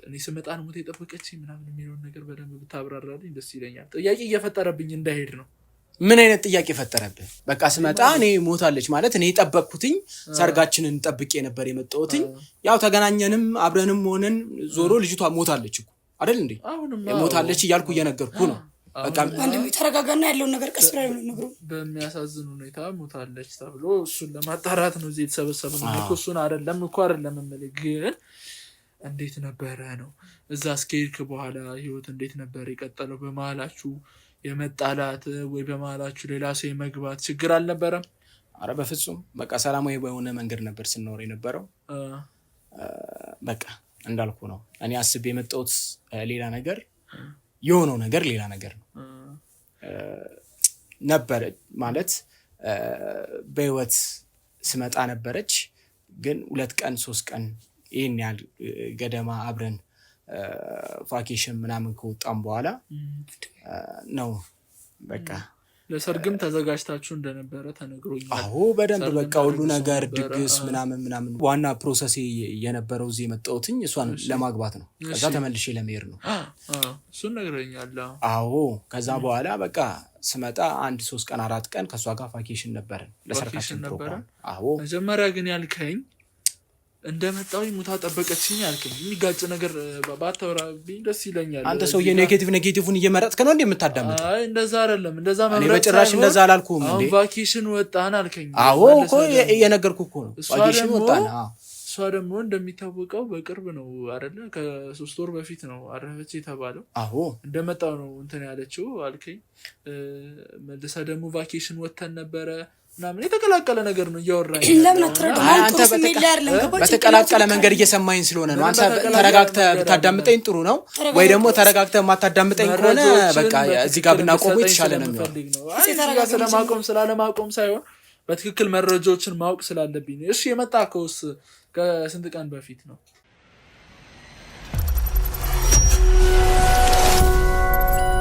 እኔ ስመጣ ነው ሞት የጠበቀችኝ ምናምን የሚለውን ነገር በደንብ ብታብራራልኝ ደስ ይለኛል። ጥያቄ እየፈጠረብኝ እንዳይሄድ ነው። ምን አይነት ጥያቄ ፈጠረብህ? በቃ ስመጣ እኔ ሞታለች ማለት እኔ የጠበቅኩትኝ ሰርጋችንን ጠብቄ ነበር የመጣሁትኝ። ያው ተገናኘንም አብረንም ሆነን ዞሮ ልጅቷ ሞታለች እኮ አይደል እንዴ? ሞታለች እያልኩ እየነገርኩ ነው። ወንድም ተረጋጋና ያለውን ነገር ቀስ ብላ ነው ነገሩ። በሚያሳዝን ሁኔታ ሞታለች ተብሎ እሱን ለማጣራት ነው እዚህ የተሰበሰብነው እኮ። እሱን አይደለም የምልህ። ግን እንዴት ነበረ ነው እዛ እስከሄድክ በኋላ ህይወት እንዴት ነበር የቀጠለው? በመሀላችሁ የመጣላት ወይ በመሀላችሁ ሌላ ሰው የመግባት ችግር አልነበረም? አረ በፍጹም በቃ ሰላማዊ በሆነ መንገድ ነበር ስንኖር የነበረው። በቃ እንዳልኩ ነው። እኔ አስቤ የመጣሁት ሌላ ነገር የሆነው ነገር ሌላ ነገር ነው ነበር ማለት በህይወት ስመጣ ነበረች። ግን 2 ቀን 3 ቀን ይሄን ያህል ገደማ አብረን ቫኬሽን ምናምን ከወጣን በኋላ ነው በቃ ለሰርግም ተዘጋጅታችሁ እንደነበረ ተነግሮኛል። አዎ በደንብ በቃ ሁሉ ነገር ድግስ ምናምን ዋና ፕሮሰስ የነበረው እዚህ የመጣሁትኝ እሷን ለማግባት ነው። ከዛ ተመልሼ ለመሄድ ነው። እሱን ነግረኛል። አዎ ከዛ በኋላ በቃ ስመጣ 1 3 ቀን 4 ቀን ከሷ ጋር ቫኬሽን ነበረን ለሰርጋችን ፕሮግራም። አዎ መጀመሪያ ግን ያልከኝ እንደመጣው ሙታ ጠበቀችኝ ያልከኝ የሚጋጭ ነገር ባታወራብኝ ደስ ይለኛል። አንተ ሰው ኔጌቲቭን እየመረጥክ ነው እንዴ የምታዳምጠው? አይ እንደዛ አይደለም። እንደዛ መምረጥ እኔ በጭራሽ እንደዛ አላልኩም እንዴ። አሁን ቫኬሽን ወጣን አልከኝ። አዎ እኮ የነገርኩህ እኮ ነው። ቫኬሽን ወጣን። እሷ ደግሞ እንደሚታወቀው በቅርብ ነው አይደለ? ከ3 ወር በፊት ነው አረፈች የተባለው። አዎ እንደመጣው ነው እንትን ያለችው አልከኝ። መልሳ ደግሞ ቫኬሽን ወጥተን ነበረ ምናምን የተቀላቀለ ነገር ነው እያወራኝ። ለምን አትረዳም? አንተ በተቀላቀለ መንገድ እየሰማኸኝ ስለሆነ ነው። አንተ ተረጋግተህ ብታዳምጠኝ ጥሩ ነው። ወይ ደግሞ ተረጋግተህ የማታዳምጠኝ ከሆነ በቃ እዚህ ጋር ብናቆመው የተሻለ ነው የሚሆነው። ስለማቆም ስላለማቆም ሳይሆን በትክክል መረጃዎችን ማወቅ ስላለብኝ ነው። እሺ የመጣከውስ ከስንት ቀን በፊት ነው?